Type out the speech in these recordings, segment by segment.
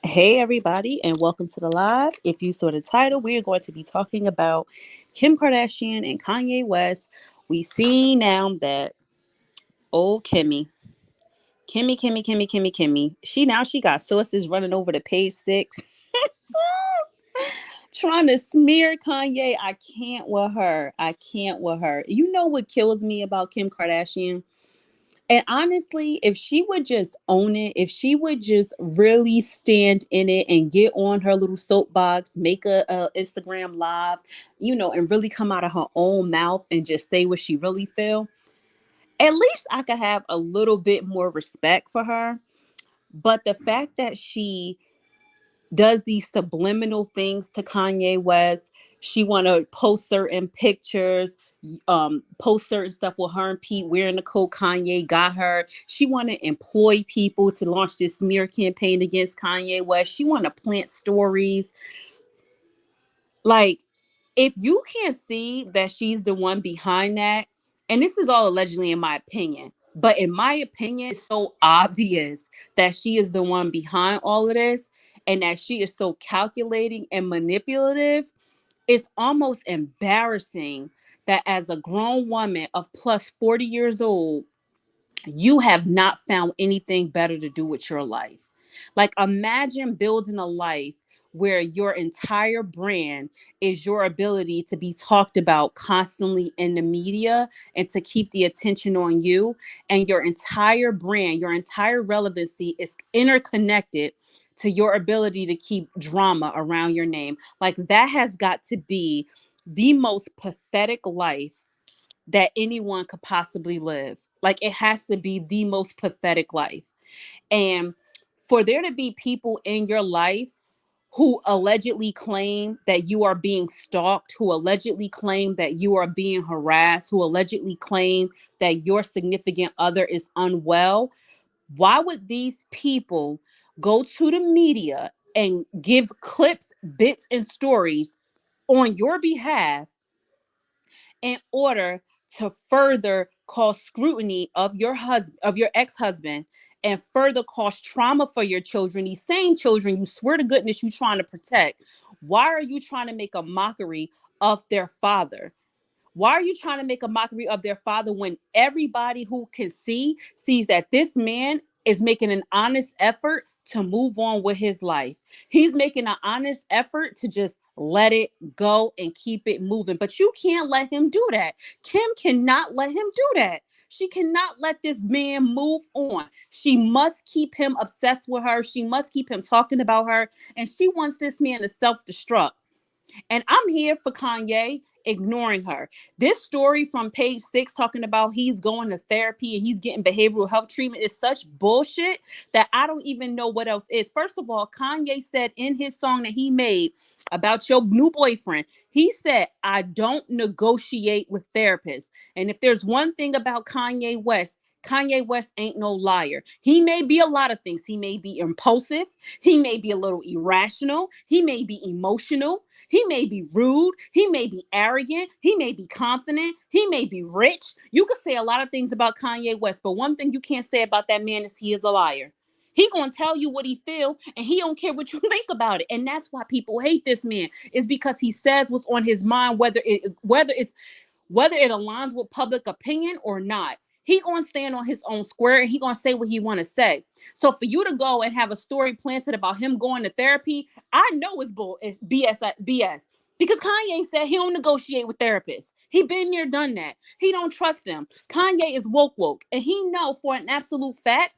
Hey, everybody, and welcome to the live. If you saw the title, we are going to be talking about Kim Kardashian and Kanye West. We see now that old Kimmy, she got sources running over to page 6, trying to smear Kanye. I can't with her. I can't with her. You know what kills me about Kim Kardashian? And honestly, if she would just own it, if she would just really stand in it and get on her little soapbox, make a Instagram live, and really come out of her own mouth and just say what she really feel, at least I could have a little bit more respect for her. But the fact that she does these subliminal things to Kanye West. She want to post certain pictures, post certain stuff with her and Pete wearing the coat Kanye got her. She want to employ people to launch this smear campaign against Kanye West. She want to plant stories. Like, if you can't see that she's the one behind that, and this is all allegedly in my opinion, but in my opinion, it's so obvious that she is the one behind all of this and that she is so calculating and manipulative. It's almost embarrassing that as a grown woman of plus 40 years old, you have not found anything better to do with your life. Like, imagine building a life where your entire brand is your ability to be talked about constantly in the media and to keep the attention on you. And your entire brand, your entire relevancy is interconnected to your ability to keep drama around your name. Like, that has got to be the most pathetic life that anyone could possibly live. Like, it has to be the most pathetic life. And for there to be people in your life who allegedly claim that you are being stalked, who allegedly claim that you are being harassed, who allegedly claim that your significant other is unwell, why would these people go to the media and give clips, bits, and stories on your behalf in order to further cause scrutiny of your husband, of your ex-husband, and further cause trauma for your children, these same children you swear to goodness you're trying to protect? Why are you trying to make a mockery of their father? Why are you trying to make a mockery of their father when everybody who can see sees that this man is making an honest effort to move on with his life? He's making an honest effort to just let it go and keep it moving. But you can't let him do that. Kim cannot let him do that. She cannot let this man move on. She must keep him obsessed with her. She must keep him talking about her. And she wants this man to self-destruct. And I'm here for Kanye ignoring her. This story from page 6 talking about he's going to therapy and he's getting behavioral health treatment is such bullshit that I don't even know what else is. First of all, Kanye said in his song that he made about your new boyfriend, he said, I don't negotiate with therapists. And if there's one thing about Kanye West ain't no liar. He may be a lot of things. He may be impulsive. He may be a little irrational. He may be emotional. He may be rude. He may be arrogant. He may be confident. He may be rich. You could say a lot of things about Kanye West, but one thing you can't say about that man is he is a liar. He gonna tell you what he feel, and he don't care what you think about it. And that's why people hate this man, is because he says what's on his mind, whether it aligns with public opinion or not. He gonna stand on his own square and he gonna say what he want to say. So for you to go and have a story planted about him going to therapy, I know it's bull, it's BS. Because Kanye said he don't negotiate with therapists. He been there, done that. He don't trust them. Kanye is woke, and he know for an absolute fact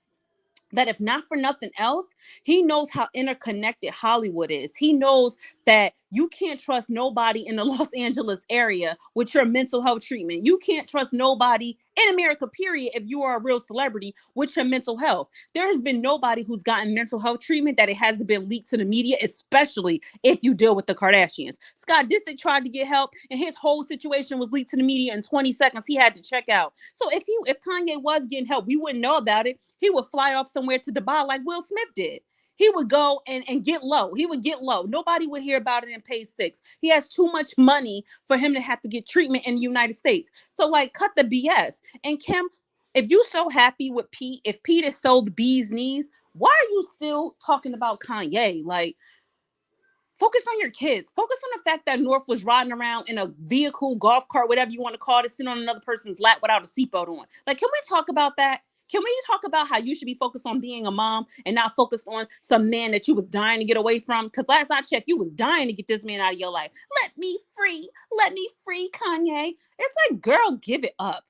that if not for nothing else, he knows how interconnected Hollywood is. He knows that you can't trust nobody in the Los Angeles area with your mental health treatment. You can't trust nobody in America, period, if you are a real celebrity with your mental health. There has been nobody who's gotten mental health treatment that it hasn't been leaked to the media, especially if you deal with the Kardashians. Scott Disick tried to get help, and his whole situation was leaked to the media in 20 seconds. He had to check out. So if Kanye was getting help, we wouldn't know about it. He would fly off somewhere to Dubai like Will Smith did. He would go and get low. He would get low. Nobody would hear about it in page 6. He has too much money for him to have to get treatment in the United States. So, like, cut the BS. And Kim, if you so happy with Pete, if Pete is so the bee's knees, Why are you still talking about Kanye? Like, focus on your kids. Focus on the fact that North was riding around in a vehicle, golf cart, whatever you want to call it, sitting on another person's lap without a seatbelt on. Like, can we talk about that? Can we talk about how you should be focused on being a mom and not focused on some man that you was dying to get away from? Because last I checked, you was dying to get this man out of your life. Let me free. Let me free, Kanye. It's like, girl, give it up.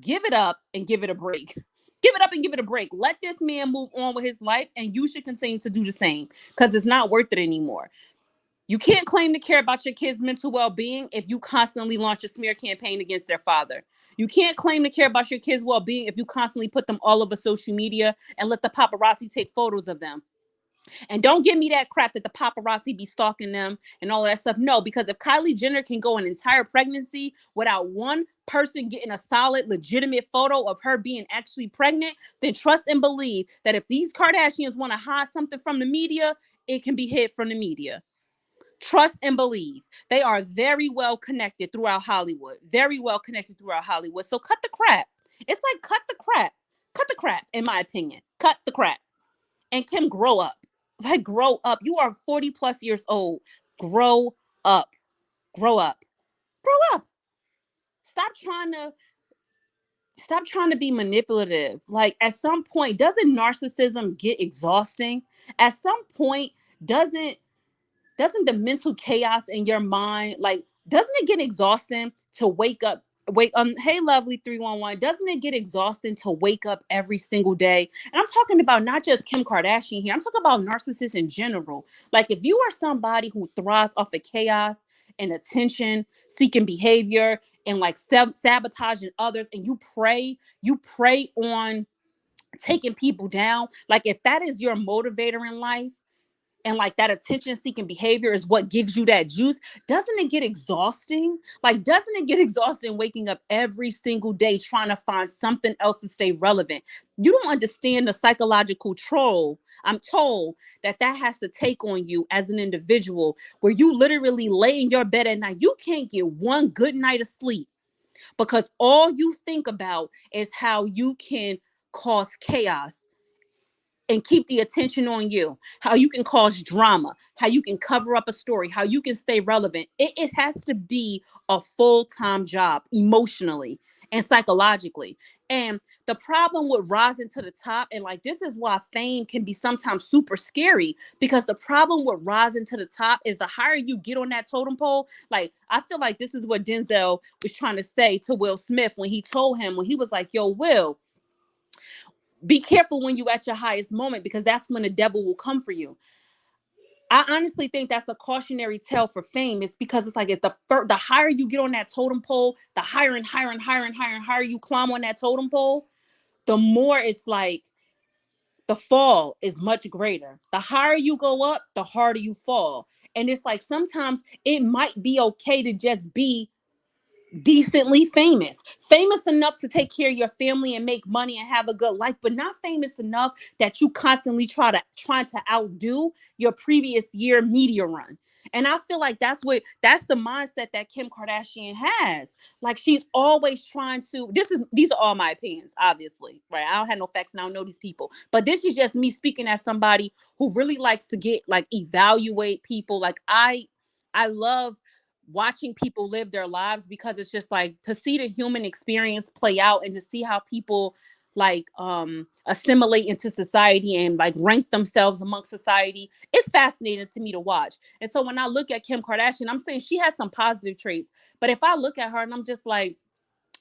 Give it up and give it a break. Give it up and give it a break. Let this man move on with his life, and you should continue to do the same because it's not worth it anymore. You can't claim to care about your kids' mental well-being if you constantly launch a smear campaign against their father. You can't claim to care about your kids' well-being if you constantly put them all over social media and let the paparazzi take photos of them. And don't give me that crap that the paparazzi be stalking them and all of that stuff. No, because if Kylie Jenner can go an entire pregnancy without one person getting a solid, legitimate photo of her being actually pregnant, then trust and believe that if these Kardashians want to hide something from the media, it can be hid from the media. Trust and believe. They are very well connected throughout Hollywood. Very well connected throughout Hollywood. So cut the crap. It's like cut the crap. Cut the crap, in my opinion. Cut the crap. And Kim, grow up. Like, grow up. You are 40 plus years old. Grow up. Grow up. Grow up. Stop trying to be manipulative. Like, at some point, doesn't narcissism get exhausting? At some point, doesn't the mental chaos in your mind, like, doesn't it get exhausting to hey lovely 311, doesn't it get exhausting to wake up every single day? And I'm talking about not just Kim Kardashian here, I'm talking about narcissists in general. Like, if you are somebody who thrives off of chaos and attention seeking behavior and like sabotaging others, and you prey on taking people down, like, if that is your motivator in life, and like that attention seeking behavior is what gives you that juice, doesn't it get exhausting? Like, doesn't it get exhausting waking up every single day trying to find something else to stay relevant? You don't understand the psychological toll, I'm told, that has to take on you as an individual, where you literally lay in your bed at night. You can't get one good night of sleep because all you think about is how you can cause chaos and keep the attention on you, how you can cause drama, how you can cover up a story, how you can stay relevant. It has to be a full-time job emotionally and psychologically. And the problem with rising to the top, and like, this is why fame can be sometimes super scary, because the problem with rising to the top is the higher you get on that totem pole. Like, I feel like this is what Denzel was trying to say to Will Smith when he was like, yo, Will, be careful when you at your highest moment, because that's when the devil will come for you. I honestly think that's a cautionary tale for fame. It's because it's like, it's the higher you get on that totem pole, the higher and higher and higher and higher and higher you climb on that totem pole, the more it's like the fall is much greater. The higher you go up, the harder you fall. And it's like, sometimes it might be okay to just be decently famous enough to take care of your family and make money and have a good life, but not famous enough that you constantly trying to outdo your previous year media run. And I feel like that's the mindset that Kim Kardashian has. Like, she's always trying to, these are all my opinions, obviously, right? I don't have no facts and I don't know these people, but this is just me speaking as somebody who really likes to evaluate people. Like, I love watching people live their lives, because it's just like, to see the human experience play out and to see how people assimilate into society and like rank themselves amongst society. It's fascinating to me to watch. And so when I look at Kim Kardashian, I'm saying she has some positive traits, but if I look at her and I'm just like,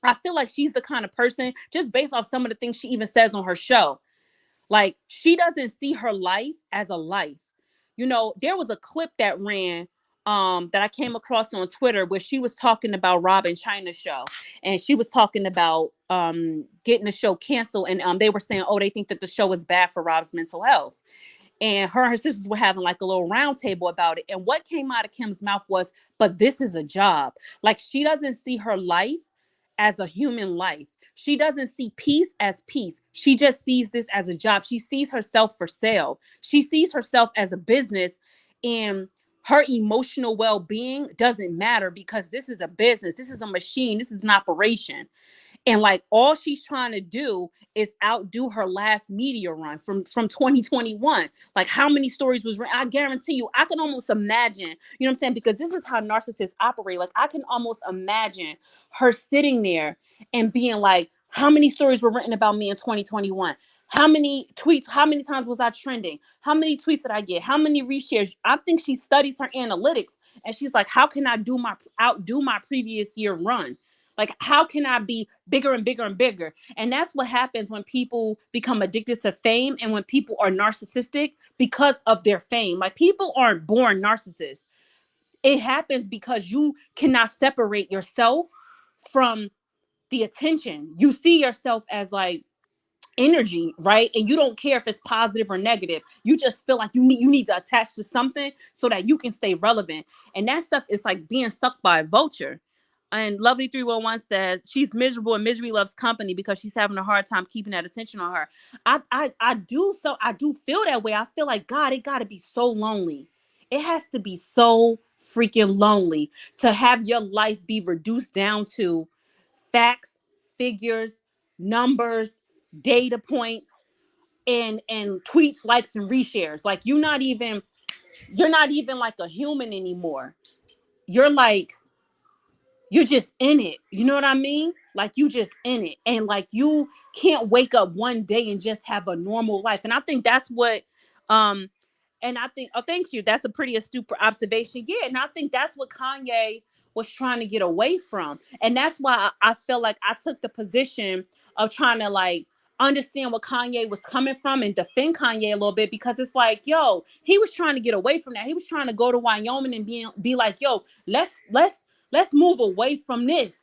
I feel like she's the kind of person, just based off some of the things she even says on her show, like, she doesn't see her life as a life. You know, there was a clip that ran that I came across on Twitter where she was talking about Rob and China's show, and she was talking about getting the show canceled, and they were saying, oh, they think that the show is bad for Rob's mental health. And her sisters were having like a little round table about it. And what came out of Kim's mouth was, but this is a job. Like, she doesn't see her life as a human life. She doesn't see peace as peace. She just sees this as a job. She sees herself for sale. She sees herself as a business, and her emotional well-being doesn't matter, because this is a business. This is a machine. This is an operation. And like all she's trying to do is outdo her last media run from 2021. Like how many stories was written? I guarantee you, I can almost imagine, you know what I'm saying? Because this is how narcissists operate. Like I can almost imagine her sitting there and being like, how many stories were written about me in 2021? How many tweets? How many times was I trending? How many tweets did I get? How many reshares? I think she studies her analytics and she's like, how can I outdo my previous year run? Like, how can I be bigger and bigger and bigger? And that's what happens when people become addicted to fame and when people are narcissistic because of their fame. Like, people aren't born narcissists. It happens because you cannot separate yourself from the attention. You see yourself as like energy, right? And you don't care if it's positive or negative. You just feel like you need to attach to something so that you can stay relevant. And that stuff is like being sucked by a vulture. And Lovely 311 says she's miserable and misery loves company because she's having a hard time keeping that attention on her. I do feel that way. I feel like, God, it gotta be so lonely. It has to be so freaking lonely to have your life be reduced down to facts, figures, numbers, data points, and tweets, likes, and reshares. Like you're not even like a human anymore. You're like, you're just in it. You know what I mean? Like you just in it. And like you can't wake up one day and just have a normal life. And I think that's what um and I think, oh, thanks you. That's a pretty astute observation. Yeah, and I think that's what Kanye was trying to get away from. And that's why I feel like I took the position of trying to like understand what Kanye was coming from and defend Kanye a little bit, because it's like, yo, he was trying to get away from that. He was trying to go to Wyoming and be like, yo, let's move away from this.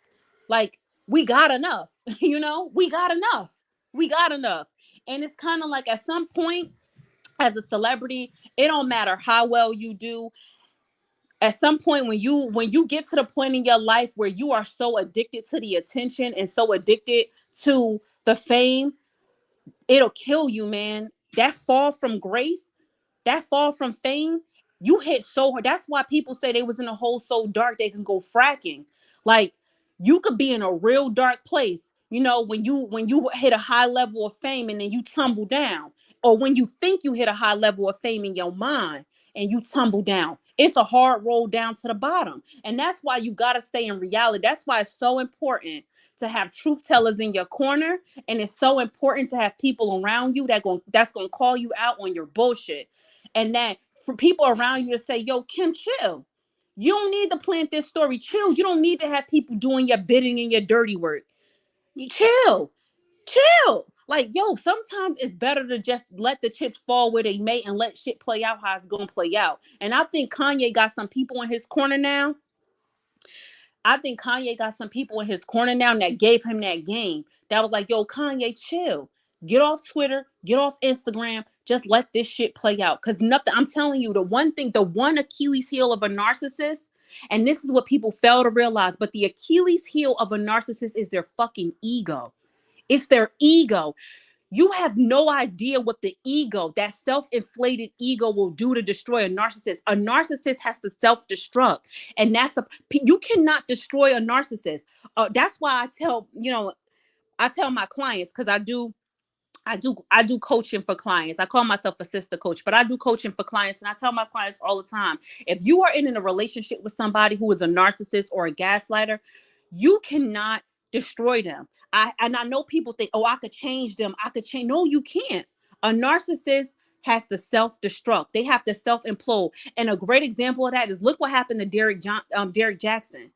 Like, we got enough. We got enough. We got enough. And it's kind of like at some point, as a celebrity, it don't matter how well you do. At some point, when you get to the point in your life where you are so addicted to the attention and so addicted to the fame, it'll kill you, man. That fall from grace, that fall from fame, you hit so hard. That's why people say they was in a hole so dark they can go fracking. Like, you could be in a real dark place, when you hit a high level of fame and then you tumble down, or when you think you hit a high level of fame in your mind and you tumble down. It's a hard roll down to the bottom. And that's why you got to stay in reality. That's why it's so important to have truth tellers in your corner, and it's so important to have people around you that's going to call you out on your bullshit. And that for people around you to say, yo, Kim, chill. You don't need to plant this story. Chill. You don't need to have people doing your bidding and your dirty work. You chill. Chill. Like, yo, sometimes it's better to just let the chips fall where they may and let shit play out how it's going to play out. And I think Kanye got some people in his corner now. I think Kanye got some people in his corner now that gave him that game. That was like, yo, Kanye, chill. Get off Twitter, get off Instagram, just let this shit play out. Because nothing, I'm telling you, the one Achilles heel of a narcissist, and this is what people fail to realize, but the Achilles heel of a narcissist is their fucking ego. It's their ego. You have no idea what the ego, that self-inflated ego, will do to destroy a narcissist. A narcissist has to self-destruct. And you cannot destroy a narcissist. That's why I tell my clients, because I do coaching for clients. I call myself a sister coach, but I do coaching for clients. And I tell my clients all the time, if you are in a relationship with somebody who is a narcissist or a gaslighter, you cannot destroy them. I know people think, oh, I could change them. I could change. No, you can't. A narcissist has to self-destruct. They have to self-implode. And a great example of that is, look what happened to Derek Jackson.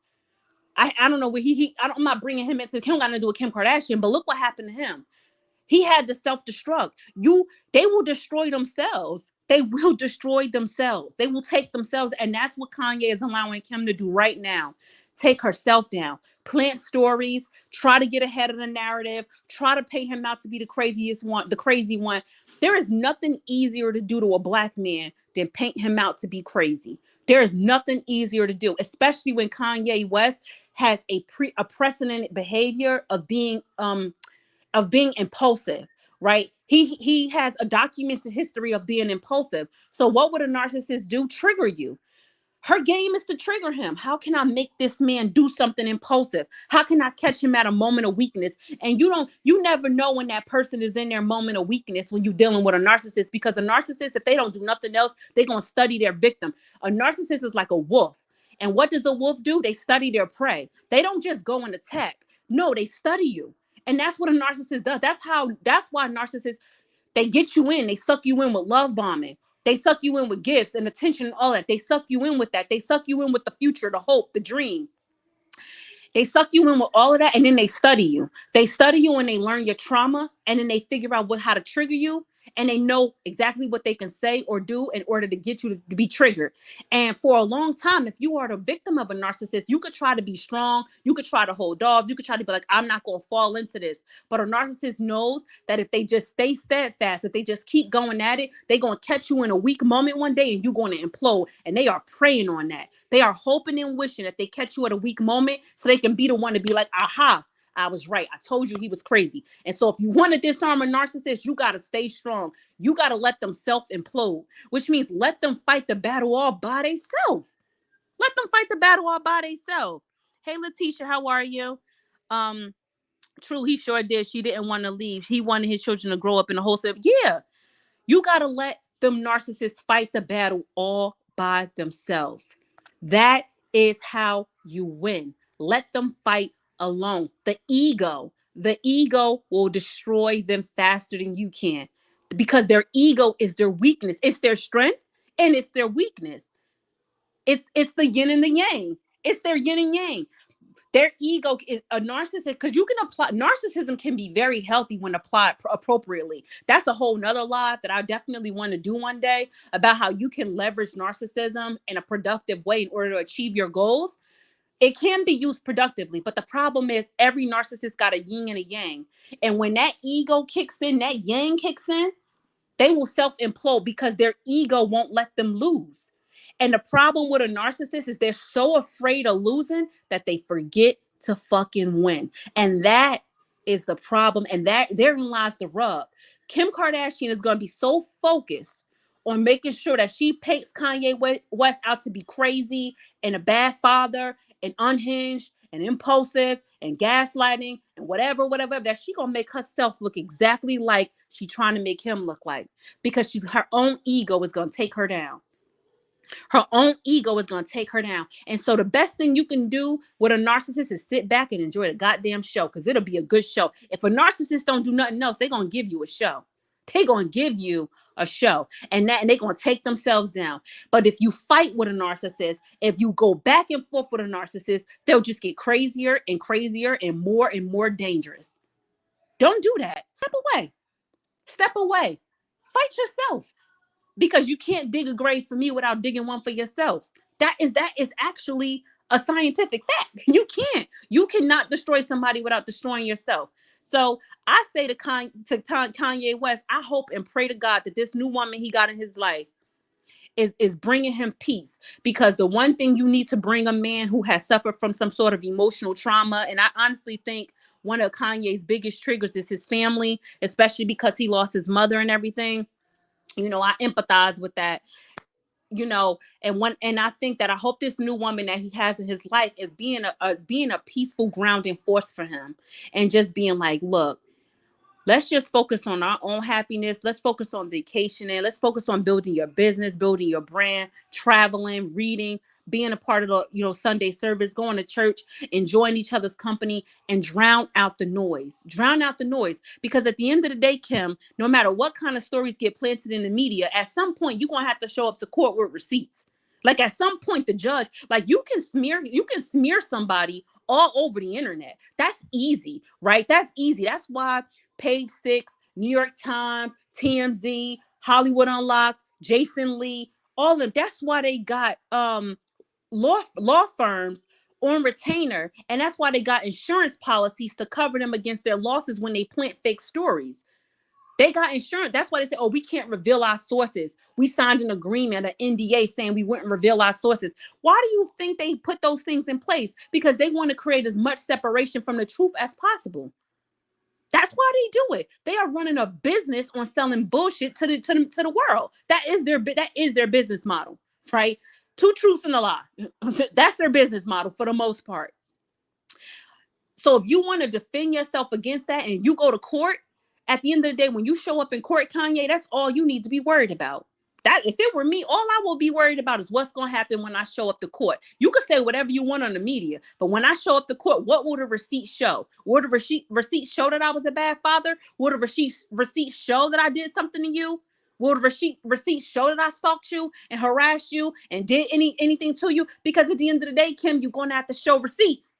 I don't know where I'm not bringing him into, he don't got nothing to do with Kim Kardashian, but look what happened to him. He had to self-destruct. They will destroy themselves. They will destroy themselves. They will take themselves. And that's what Kanye is allowing Kim to do right now. Take herself down. Plant stories. Try to get ahead of the narrative. Try to paint him out to be the craziest one, the crazy one. There is nothing easier to do to a black man than paint him out to be crazy. There is nothing easier to do, especially when Kanye West has a precedented behavior of being impulsive, right? He has a documented history of being impulsive. So what would a narcissist do? Trigger you. Her game is to trigger him. How can I make this man do something impulsive? How can I catch him at a moment of weakness? And you never know when that person is in their moment of weakness when you're dealing with a narcissist, because a narcissist, if they don't do nothing else, they're going to study their victim. A narcissist is like a wolf. And what does a wolf do? They study their prey. They don't just go and attack. No, they study you. And that's what a narcissist does. That's why narcissists, they get you in. They suck you in with love bombing. They suck you in with gifts and attention and all that. They suck you in with that. They suck you in with the future, the hope, the dream. They suck you in with all of that, and then they study you. They study you and they learn your trauma, and then they figure out how to trigger you, and they know exactly what they can say or do in order to get you to be triggered. And for a long time, if you are the victim of a narcissist, you could try to be strong, you could try to hold off, you could try to be like, I'm not going to fall into this. But a narcissist knows that if they just stay steadfast, if they just keep going at it, they're going to catch you in a weak moment one day and you're going to implode. And they are preying on that. They are hoping and wishing that they catch you at a weak moment so they can be the one to be like, aha, I was right. I told you he was crazy. And so if you want to disarm a narcissist, you got to stay strong. You got to let them self-implode, which means let them fight the battle all by themselves. Let them fight the battle all by themselves. Hey, Letitia, how are you? True, he sure did. She didn't want to leave. He wanted his children to grow up in a wholesale. Yeah, you got to let them narcissists fight the battle all by themselves. That is how you win. Let them fight alone. The ego will destroy them faster than you can, because their ego is their weakness. It's their strength and it's their weakness. It's the yin and the yang. It's their yin and yang. Their ego is a narcissist, because you can apply narcissism can be very healthy when applied appropriately. That's a whole nother live that I definitely want to do one day, about how you can leverage narcissism in a productive way in order to achieve your goals. It can be used productively, but the problem is every narcissist got a yin and a yang. And when that ego kicks in, that yang kicks in, they will self-implode because their ego won't let them lose. And the problem with a narcissist is they're so afraid of losing that they forget to fucking win. And that is the problem. And that therein lies the rub. Kim Kardashian is going to be so focused on making sure that she paints Kanye West out to be crazy and a bad father and unhinged and impulsive and gaslighting and whatever, that she gonna make herself look exactly like she trying to make him look like, because her own ego is gonna take her down. Her own ego is going to take her down. And so the best thing you can do with a narcissist is sit back and enjoy the goddamn show, because it'll be a good show. If a narcissist don't do nothing else, they're going to give you a show. They're going to give you a show, and they're going to take themselves down. But if you fight with a narcissist, if you go back and forth with a narcissist, they'll just get crazier and crazier and more dangerous. Don't do that. Step away. Step away. Fight yourself. Because you can't dig a grave for me without digging one for yourself. That is actually a scientific fact. You can't. You cannot destroy somebody without destroying yourself. So I say to Kanye West, I hope and pray to God that this new woman he got in his life is bringing him peace. Because the one thing you need to bring a man who has suffered from some sort of emotional trauma, and I honestly think one of Kanye's biggest triggers is his family, especially because he lost his mother and everything. You know, I empathize with that, you know, and I think that I hope this new woman that he has in his life is being a peaceful grounding force for him, and just being like, look, let's just focus on our own happiness. Let's focus on vacationing. Let's focus on building your business, building your brand, traveling, reading, being a part of the, Sunday service, going to church, enjoying each other's company, and drown out the noise. Drown out the noise. Because at the end of the day, Kim, no matter what kind of stories get planted in the media, at some point you're going to have to show up to court with receipts. Like at some point, the judge, like you can smear somebody all over the internet. That's easy, right? That's easy. That's why Page Six, New York Times, TMZ, Hollywood Unlocked, Jason Lee, all of them. That's why they got law firms on retainer, and that's why they got insurance policies to cover them against their losses when they plant fake stories. They got insurance. That's why they say, oh, we can't reveal our sources. We signed an agreement, an NDA, saying we wouldn't reveal our sources. Why do you think they put those things in place? Because they want to create as much separation from the truth as possible. That's why they do it. They are running a business on selling bullshit to the world. That is their business model, right? Two truths and a lie. That's their business model for the most part. So if you want to defend yourself against that and you go to court, at the end of the day, when you show up in court, Kanye, that's all you need to be worried about. That if it were me, all I will be worried about is what's going to happen when I show up to court. You can say whatever you want on the media, but when I show up to court, what will the receipt show? Will the receipt show that I was a bad father? Will the receipt show that I did something to you? Will the receipt show that I stalked you and harassed you and did anything to you? Because at the end of the day, Kim, you're going to have to show receipts.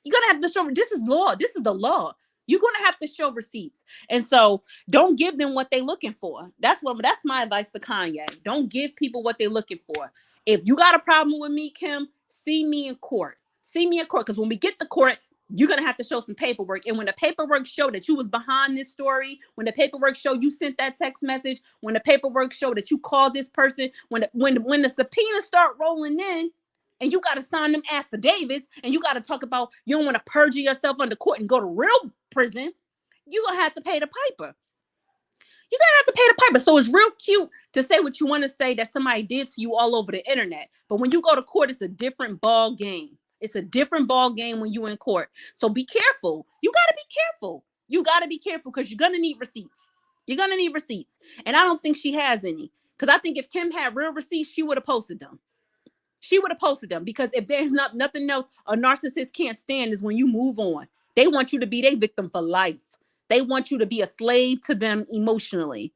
You're going to have to show, this is law. This is the law. You're going to have to show receipts. And so don't give them what they're looking for. That's my advice to Kanye. Don't give people what they're looking for. If you got a problem with me, Kim, see me in court. See me in court. Because when we get to court, you're going to have to show some paperwork. And when the paperwork show that you was behind this story, when the paperwork show you sent that text message, when the paperwork show that you called this person, when the subpoenas start rolling in, and you got to sign them affidavits, and you got to talk about you don't want to perjure yourself under court and go to real prison, you're going to have to pay the piper. You're going to have to pay the piper. So it's real cute to say what you want to say that somebody did to you all over the internet. But when you go to court, it's a different ball game. It's a different ball game when you're in court. So be careful. You got to be careful. You got to be careful because you're going to need receipts. You're going to need receipts. And I don't think she has any. Because I think if Kim had real receipts, she would have posted them. She would have posted them because if there's nothing else a narcissist can't stand is when you move on. They want you to be their victim for life. They want you to be a slave to them emotionally.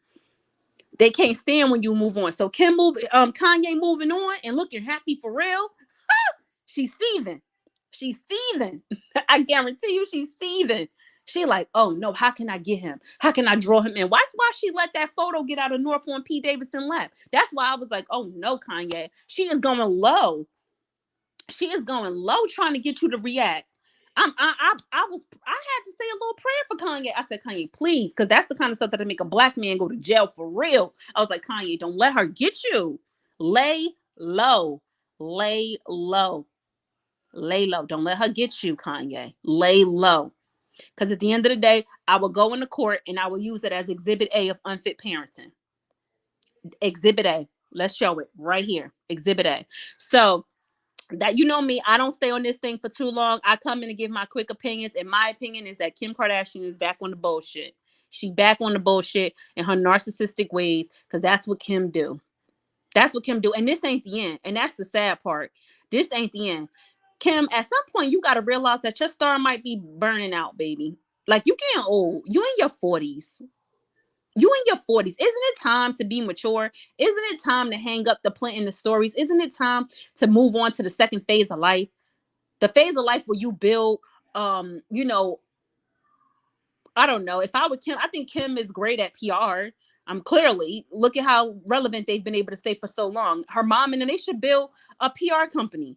They can't stand when you move on. So Kanye moving on and looking happy for real. She's seething. She's seething. I guarantee you she's seething. She like, oh no, how can I get him? How can I draw him in? Why she let that photo get out of North on P. Davidson lap? That's why I was like, oh no, Kanye. She is going low. She is going low trying to get you to react. I had to say a little prayer for Kanye. I said, Kanye, please, because that's the kind of stuff that'll make a black man go to jail for real. I was like, Kanye, don't let her get you. Lay low. Lay low. Lay low. Don't let her get you, Kanye. Lay low. Because at the end of the day, I will go into court and I will use it as Exhibit A of unfit parenting. Exhibit A. Let's show it right here. Exhibit A. So that, you know me, I don't stay on this thing for too long. I come in and give my quick opinions. And my opinion is that Kim Kardashian is back on the bullshit. She back on the bullshit in her narcissistic ways because that's what Kim do. That's what Kim do. And this ain't the end. And that's the sad part. This ain't the end. Kim, at some point, you got to realize that your star might be burning out, baby. Like, you getting old. You in your 40s. You in your 40s. Isn't it time to be mature? Isn't it time to hang up the planting the stories? Isn't it time to move on to the second phase of life? The phase of life where you build, I don't know. If I were Kim, I think Kim is great at PR. Clearly, look at how relevant they've been able to stay for so long. Her mom and then they should build a PR company.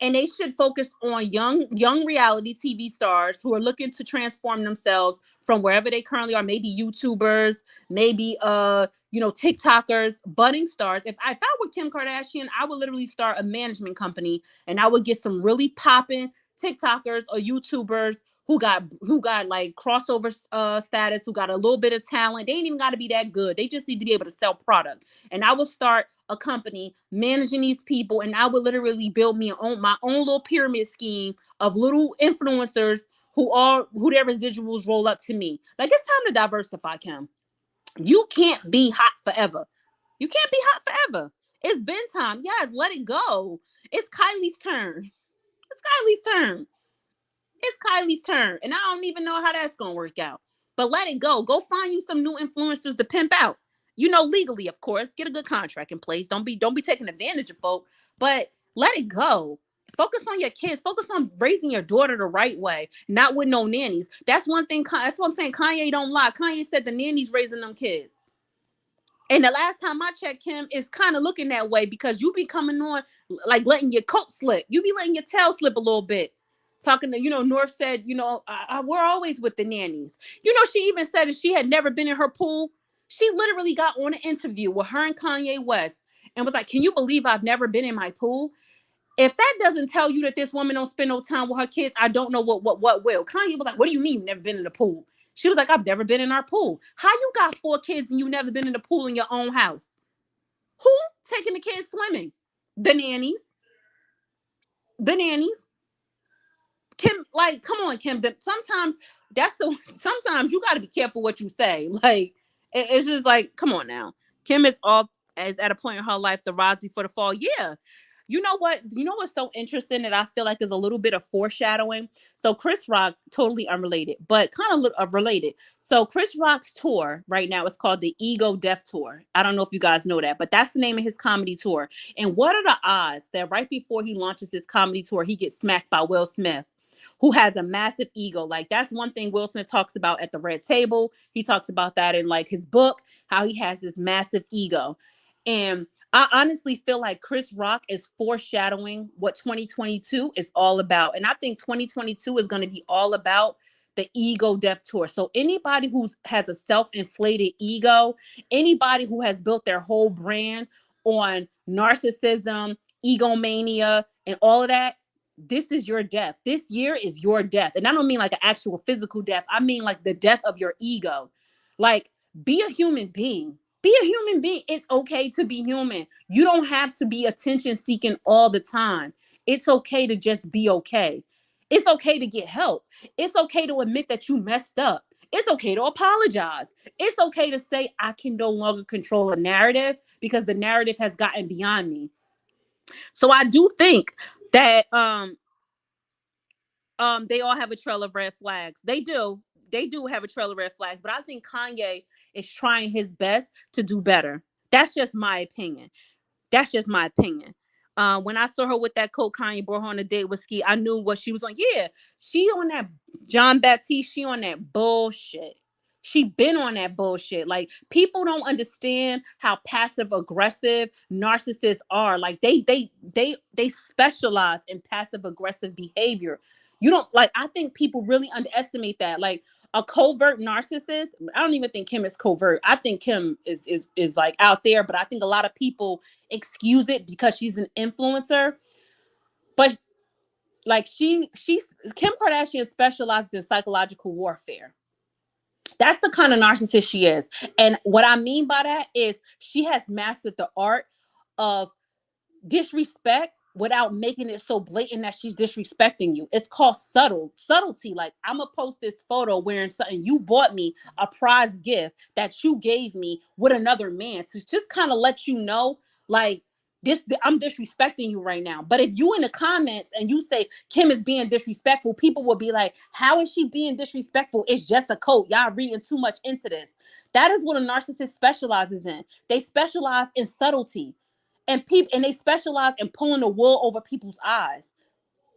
And they should focus on young reality TV stars who are looking to transform themselves from wherever they currently are. Maybe YouTubers, maybe TikTokers, budding stars. If I were Kim Kardashian, I would literally start a management company and I would get some really popping TikTokers or YouTubers who got like crossover status, who got a little bit of talent. They ain't even got to be that good. They just need to be able to sell product. And I would start a company managing these people, and I would literally build my own little pyramid scheme of little influencers who their residuals roll up to me. Like, it's time to diversify, Kim. You can't be hot forever. You can't be hot forever. It's been time. Yes, let it go. It's Kylie's turn. It's Kylie's turn. It's Kylie's turn. And I don't even know how that's going to work out. But let it go. Go find you some new influencers to pimp out. Legally, of course. Get a good contract in place. Don't be taking advantage of folk. But let it go. Focus on your kids. Focus on raising your daughter the right way. Not with no nannies. That's one thing. That's what I'm saying. Kanye don't lie. Kanye said the nannies raising them kids. And the last time I checked, Kim, is kind of looking that way because you be coming on like letting your coat slip. You be letting your tail slip a little bit. Talking to, North said, we're always with the nannies. She even said that she had never been in her pool. She literally got on an interview with her and Kanye West and was like, can you believe I've never been in my pool? If that doesn't tell you that this woman don't spend no time with her kids, I don't know what will. Kanye was like, what do you mean you've never been in the pool? She was like, I've never been in our pool. How you got 4 kids and you never been in the pool in your own house? Who taking the kids swimming? The nannies. The nannies. Kim, like, come on, Kim. Sometimes sometimes you got to be careful what you say. Like, it's just like, come on now. Kim is at a point in her life, the rise before the fall. Yeah. You know what? You know what's so interesting that I feel like is a little bit of foreshadowing? So Chris Rock, totally unrelated, but kind of related. So Chris Rock's tour right now is called the Ego Death Tour. I don't know if you guys know that, but that's the name of his comedy tour. And what are the odds that right before he launches this comedy tour, he gets smacked by Will Smith, who has a massive ego? Like, that's one thing Will Smith talks about at the Red Table. He talks about that in like his book, how he has this massive ego. And I honestly feel like Chris Rock is foreshadowing what 2022 is all about. And I think 2022 is going to be all about the Ego Death Tour. So anybody who has a self-inflated ego, anybody who has built their whole brand on narcissism, egomania, and all of that, this is your death. This year is your death. And I don't mean like an actual physical death. I mean like the death of your ego. Like, be a human being. Be a human being. It's okay to be human. You don't have to be attention seeking all the time. It's okay to just be okay. It's okay to get help. It's okay to admit that you messed up. It's okay to apologize. It's okay to say, I can no longer control a narrative because the narrative has gotten beyond me. So I do think that they all have a trail of red flags. They do have a trail of red flags, but I think Kanye is trying his best to do better. That's just my opinion. That's just my opinion. When I saw her with that coat, Kanye brought her on a date with Ski, I knew what she was on. Yeah, she on that John Baptiste, she on that bullshit. She been on that bullshit. Like, people don't understand how passive aggressive narcissists are. Like, they specialize in passive aggressive behavior. You don't, like, I think people really underestimate that. Like, a covert narcissist, I don't even think Kim is covert. I think Kim is like out there, but I think a lot of people excuse it because she's an influencer. But like, she's Kim Kardashian specializes in psychological warfare. That's the kind of narcissist she is. And what I mean by that is she has mastered the art of disrespect without making it so blatant that she's disrespecting you. It's called subtlety. Like, I'm gonna post this photo wearing something you bought me, a prize gift that you gave me, with another man, to just kind of let you know, like, this, I'm disrespecting you right now. But if you in the comments and you say Kim is being disrespectful, people will be like, how is she being disrespectful? It's just a coat. Y'all reading too much into this. That is what a narcissist specializes in. They specialize in subtlety. And they specialize in pulling the wool over people's eyes.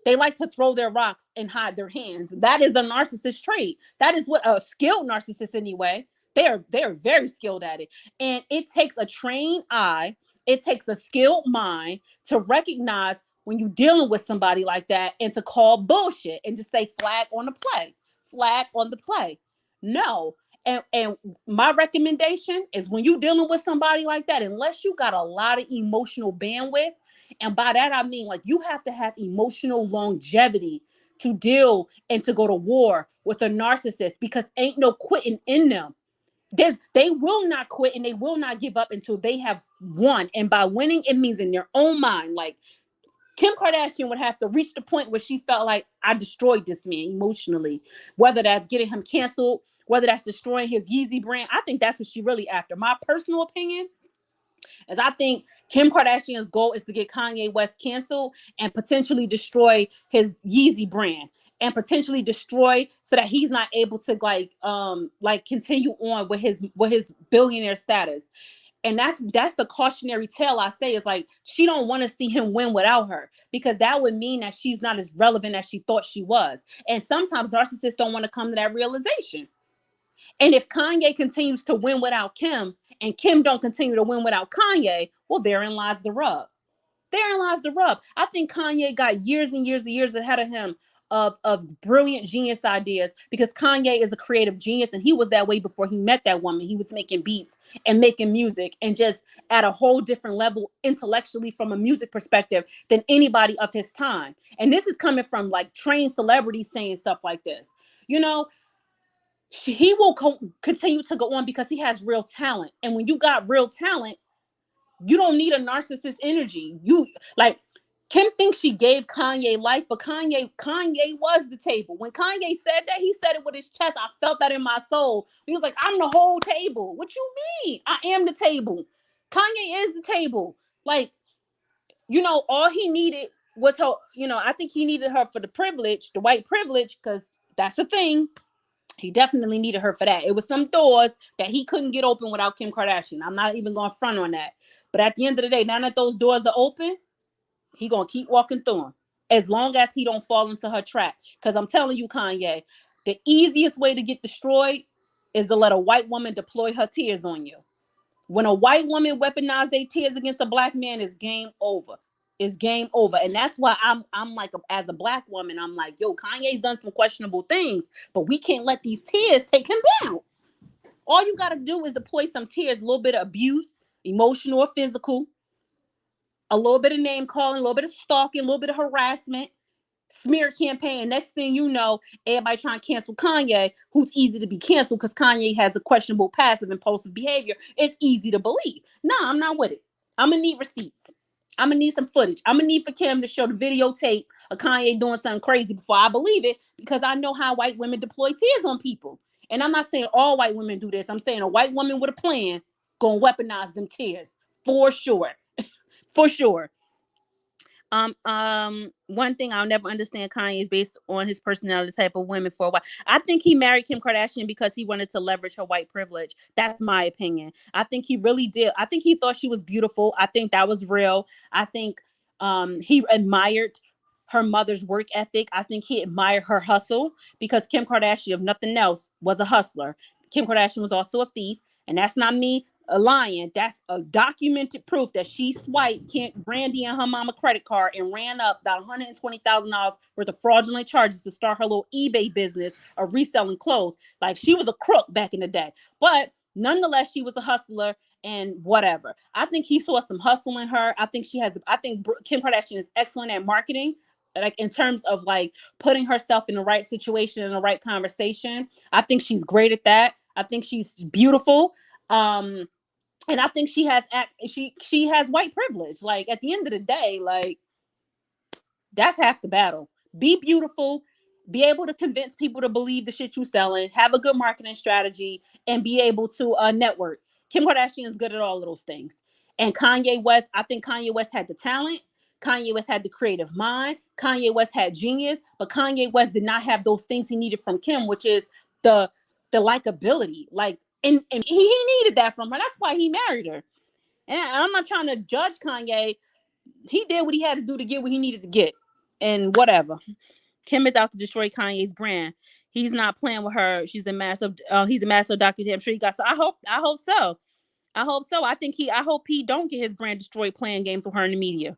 They like to throw their rocks and hide their hands. That is a narcissist trait. That is what a skilled narcissist, anyway. They're very skilled at it. And it takes a trained eye, it takes a skilled mind to recognize when you're dealing with somebody like that, and to call bullshit and just say, flag on the play. Flag on the play. No. And my recommendation is, when you're dealing with somebody like that, unless you got a lot of emotional bandwidth, and by that I mean, like, you have to have emotional longevity to deal and to go to war with a narcissist, because ain't no quitting in them. They will not quit and they will not give up until they have won. And by winning, it means in their own mind. Like, Kim Kardashian would have to reach the point where she felt like, I destroyed this man emotionally, whether that's getting him canceled, whether that's destroying his Yeezy brand. I think that's what she really after. My personal opinion is, I think Kim Kardashian's goal is to get Kanye West canceled and potentially destroy his Yeezy brand, and potentially destroy so that he's not able to like continue on with his billionaire status. And that's the cautionary tale I say, is like, she don't want to see him win without her, because that would mean that she's not as relevant as she thought she was. And sometimes narcissists don't want to come to that realization. And if Kanye continues to win without Kim, and Kim don't continue to win without Kanye, well, therein lies the rub. Therein lies the rub. I think Kanye got years and years and years ahead of him of brilliant genius ideas, because Kanye is a creative genius, and he was that way before he met that woman. He was making beats and making music, and just at a whole different level intellectually from a music perspective than anybody of his time. And this is coming from like trained celebrities saying stuff like this. You know, he will continue to go on because he has real talent. And when you got real talent, You don't need a narcissist energy. You like Kim thinks she gave Kanye life, but Kanye was the table. When Kanye said that, he said it with his chest. I felt that in my soul. He was like, I'm the whole table. What you mean? I am the table. Kanye is the table. Like, all he needed was her, I think he needed her for the privilege, the white privilege, because that's the thing. He definitely needed her for that. It was some doors that he couldn't get open without Kim Kardashian. I'm not even going to front on that. But at the end of the day, now that those doors are open, he going to keep walking through them as long as he don't fall into her trap. Because I'm telling you, Kanye, the easiest way to get destroyed is to let a white woman deploy her tears on you. When a white woman weaponizes their tears against a black man, it's game over. It's game over. And that's why I'm like, as a black woman, I'm like, yo, Kanye's done some questionable things, but we can't let these tears take him down. All you got to do is deploy some tears, a little bit of abuse, emotional or physical, a little bit of name calling, a little bit of stalking, a little bit of harassment, smear campaign. Next thing you know, everybody trying to cancel Kanye, who's easy to be canceled because Kanye has a questionable passive impulsive behavior. It's easy to believe. Nah, I'm not with it. I'm gonna need receipts. I'm gonna need some footage. I'm gonna need for Kim to show the videotape of Kanye doing something crazy before I believe it, because I know how white women deploy tears on people. And I'm not saying all white women do this. I'm saying a white woman with a plan gonna weaponize them tears for sure. For sure. One thing I'll never understand Kanye is based on his personality type of women for a while. I think he married Kim Kardashian because he wanted to leverage her white privilege. That's my opinion. I think he really did. I think he thought she was beautiful. I think that was real. I think he admired her mother's work ethic. I think he admired her hustle, because Kim Kardashian, if nothing else, was a hustler. Kim Kardashian was also a thief, and that's not me lying. That's a documented proof that she swiped Brandy and her mama credit card and ran up about $120,000 worth of fraudulent charges to start her little eBay business of reselling clothes. Like, she was a crook back in the day, but nonetheless, she was a hustler and whatever. I think he saw some hustle in her. I think Kim Kardashian is excellent at marketing, like in terms of like putting herself in the right situation, in the right conversation. I think she's great at that. I think she's beautiful. And I think she has white privilege. Like, at the end of the day, like, that's half the battle. Be beautiful, be able to convince people to believe the shit you selling, have a good marketing strategy, and be able to network. Kim Kardashian is good at all of those things. And Kanye West, I think Kanye West had the talent. Kanye West had the creative mind. Kanye West had genius, but Kanye West did not have those things he needed from Kim, which is the likability. Like, and he needed that from her. That's why he married her. And I'm not trying to judge Kanye. He did what he had to do to get what he needed to get. And whatever. Kim is out to destroy Kanye's brand. He's not playing with her. He's a master of Dr. I'm sure he got so. I hope so. I hope he don't get his brand destroyed playing games with her in the media.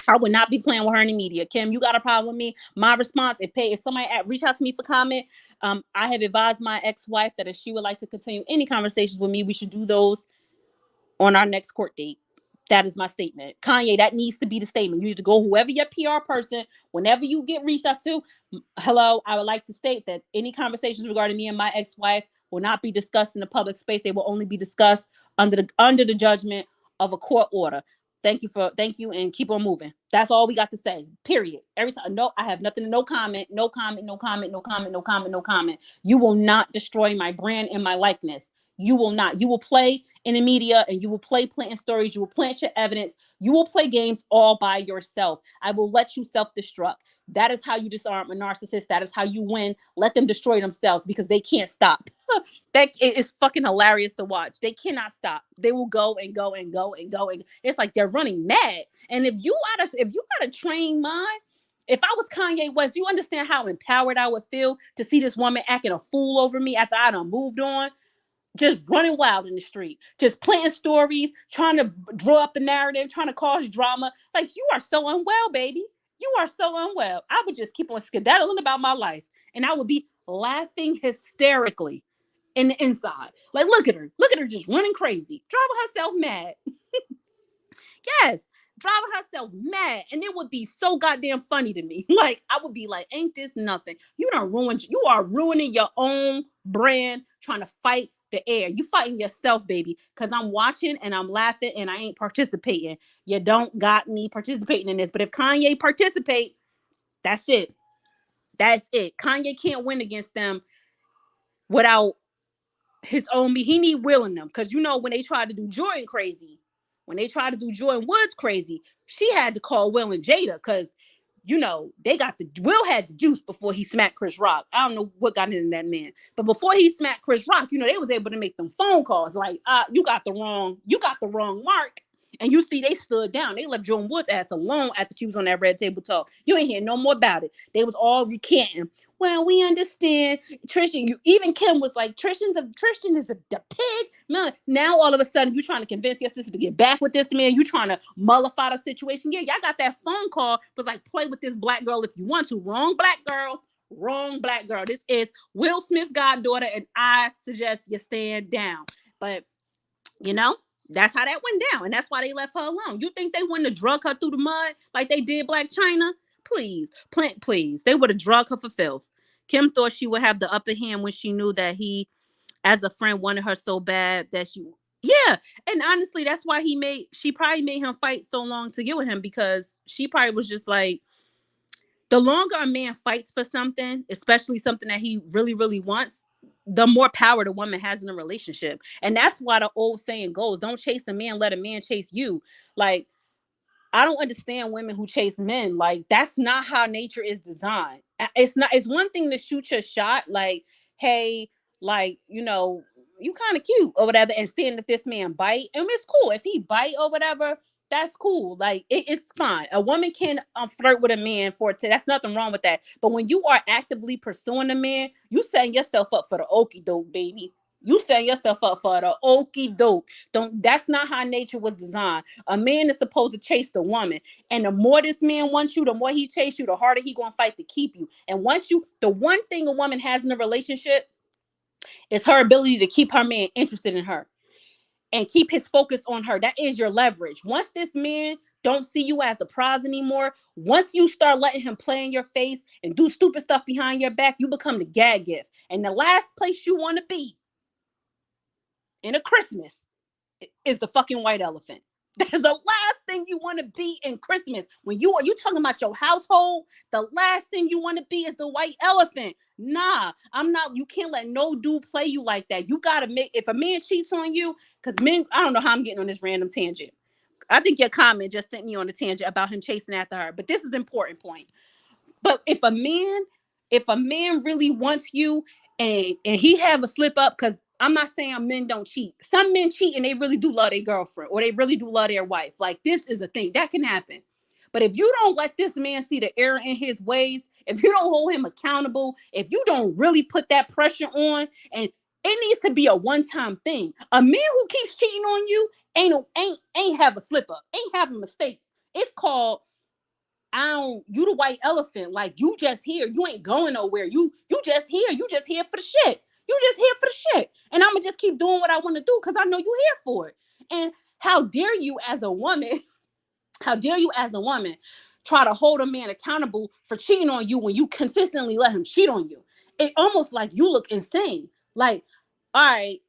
I would not be playing with her in the media. Kim, you got a problem with me? My response, if somebody reach out to me for comment, I have advised my ex-wife that if she would like to continue any conversations with me, we should do those on our next court date. That is my statement. Kanye, that needs to be the statement. You need to go whoever your PR person, whenever you get reached out to, hello, I would like to state that any conversations regarding me and my ex-wife will not be discussed in the public space. They will only be discussed under the judgment of a court order. Thank you, and keep on moving. That's all we got to say. Period. Every time, no, I have nothing. No comment. No comment. No comment. No comment. No comment. No comment. You will not destroy my brand and my likeness. You will not. You will play in the media, and you will play planting stories. You will plant your evidence. You will play games all by yourself. I will let you self-destruct. That is how you disarm a narcissist. That is how you win. Let them destroy themselves, because they can't stop. That is fucking hilarious to watch. They cannot stop. They will go and go and go and go, and it's like they're running mad. And if you got a trained mind, if I was Kanye West, do you understand how empowered I would feel to see this woman acting a fool over me after I done moved on? Just running wild in the street, just planting stories, trying to draw up the narrative, trying to cause drama. Like, you are so unwell, baby. You are so unwell. I would just keep on skedaddling about my life, and I would be laughing hysterically in the inside. Like, look at her just running crazy, driving herself mad. Yes, driving herself mad, and it would be so goddamn funny to me. Like, I would be like, ain't this nothing? You are ruining your own brand trying to fight the air. You fighting yourself, baby, because I'm watching and I'm laughing and I ain't participating. You don't got me participating in this. But if Kanye participate, that's it. That's it. Kanye can't win against them without his own. He need Will in them. Because you know when they tried to do Jordan crazy, when they tried to do Jordan Woods crazy, she had to call Will and Jada because you know they got the Will had the juice before he smacked Chris Rock. I don't know what got into that man, but before he smacked Chris Rock, you know they was able to make them phone calls like, you got the wrong mark. And you see, they stood down. They left Jordan Woods' ass alone after she was on that Red Table Talk. You ain't hear no more about it. They was all recanting. Well, we understand. Tristan, even Kim was like, Tristan is the pig. Man, now all of a sudden you trying to convince your sister to get back with this man. You trying to mollify the situation. Yeah, y'all got that phone call. Was like, play with this black girl if you want to. Wrong black girl. Wrong black girl. This is Will Smith's goddaughter, and I suggest you stand down. But you know, that's how that went down. And that's why they left her alone. You think they wouldn't have drug her through the mud like they did Black China? Please, please. They would have drugged her for filth. Kim thought she would have the upper hand when she knew that he, as a friend, wanted her so bad that she, yeah. And honestly, that's why she probably made him fight so long to get with him, because she probably was just like, the longer a man fights for something, especially something that he really, really wants, the more power the woman has in a relationship. And that's why the old saying goes, don't chase a man, let a man chase you. Like, I don't understand women who chase men. Like, that's not how nature is designed. It's one thing to shoot your shot, like, hey, like, you know, you kind of cute or whatever, and seeing if this man bite, and it's cool. If he bite or whatever, that's cool. Like, it's fine. A woman can flirt with a man for it. That's nothing wrong with that. But when you are actively pursuing a man, you setting yourself up for the okie doke, baby. You setting yourself up for the okie doke. That's not how nature was designed. A man is supposed to chase the woman. And the more this man wants you, the more he chase you, the harder he gonna fight to keep you. And the one thing a woman has in a relationship is her ability to keep her man interested in her and keep his focus on her. That is your leverage. Once this man don't see you as a prize anymore, once you start letting him play in your face and do stupid stuff behind your back, you become the gag gift. And the last place you want to be in a Christmas is the fucking white elephant. That's the last thing you want to be in Christmas. When you talking about your household, the last thing you want to be is the white elephant. Nah, I'm not. You can't let no dude play you like that. You gotta if a man cheats on you, because men, I don't know how I'm getting on this random tangent. I think your comment just sent me on a tangent about him chasing after her. But this is an important point. But if a man really wants you and he have a slip up, because I'm not saying men don't cheat. Some men cheat and they really do love their girlfriend or they really do love their wife. Like, this is a thing that can happen. But if you don't let this man see the error in his ways, if you don't hold him accountable, if you don't really put that pressure on, and it needs to be a one-time thing. A man who keeps cheating on you ain't have a slip up, ain't have a mistake. It's called, you the white elephant. Like, you just here. You ain't going nowhere. You just here. You just here for the shit. You just here for the shit. And I'm gonna just keep doing what I want to do because I know you here for it. And how dare you as a woman, try to hold a man accountable for cheating on you when you consistently let him cheat on you? It almost like you look insane. Like, all right,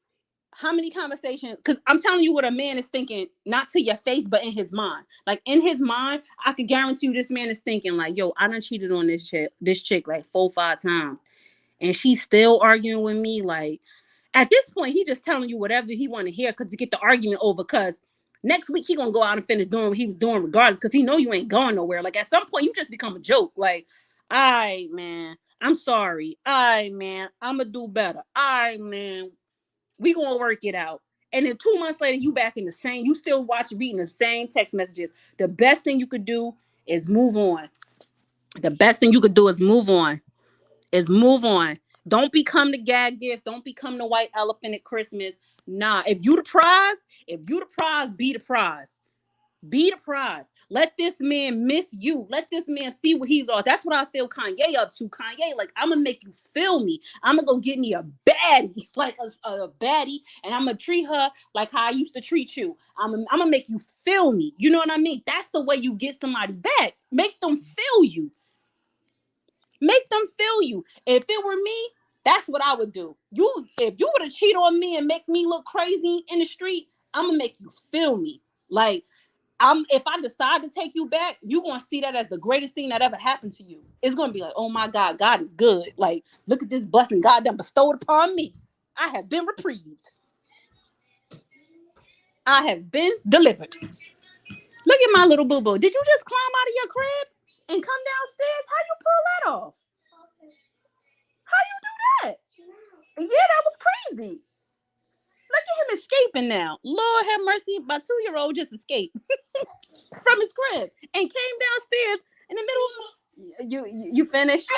how many conversations? Because I'm telling you what a man is thinking, not to your face, but in his mind. Like, in his mind, I could guarantee you this man is thinking like, yo, I done cheated on this chick like 4-5 times. And she's still arguing with me. Like, at this point, he just telling you whatever he want to hear to get the argument over. Because next week he gonna go out and finish doing what he was doing regardless. Because he know you ain't going nowhere. Like, at some point, you just become a joke. Like, all right, man, I'm sorry. All right, man, I'm gonna do better. All right, man, we gonna work it out. And then 2 months later, you back in the same, you still reading the same text messages. The best thing you could do is move on. The best thing you could do is move on. Don't become the gag gift. Don't become the white elephant at Christmas. Nah, if you the prize, be the prize. Be the prize. Let this man miss you. Let this man see what he's on. That's what I feel Kanye up to. Kanye, like, I'm gonna make you feel me. I'm gonna go get me a baddie, like a baddie, and I'm gonna treat her like how I used to treat you. I'm gonna make you feel me. You know what I mean? That's the way you get somebody back. Make them feel you. Make them feel you. If it were me, That's what I would do. If you would have cheated on me and make me look crazy in the street, I'm gonna make you feel me. Like, if I decide to take you back, you're gonna see that as the greatest thing that ever happened to you. It's gonna be like, oh my God, God is good. Like, look at this blessing God done bestowed upon me. I have been reprieved. I have been delivered. Look at my little boo-boo. Did you just climb out of your crib and come downstairs? How you pull that off? How you do that? Yeah, that was crazy. Look at him escaping now. Lord have mercy. My 2-year-old just escaped from his crib and came downstairs in the middle. You finished?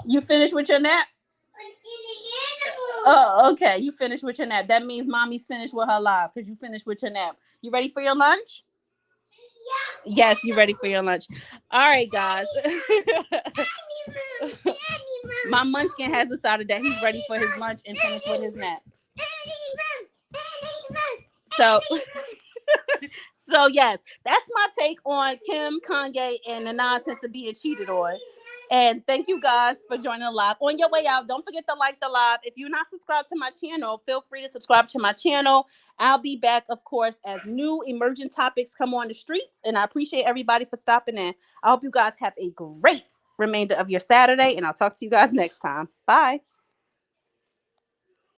You finished with your nap? Oh, okay. You finished with your nap. That means mommy's finished with her live because you finished with your nap. You ready for your lunch? Yes, you ready for your lunch. All right, guys. My munchkin has decided that he's ready for his lunch and finished with his nap. So yes, that's my take on Kim, Kanye, and the nonsense of being cheated on. And thank you guys for joining the live. On your way out, don't forget to like the live. If you're not subscribed to my channel, feel free to subscribe to my channel. I'll be back, of course, as new emerging topics come on the streets. And I appreciate everybody for stopping in. I hope you guys have a great remainder of your Saturday, and I'll talk to you guys next time. Bye.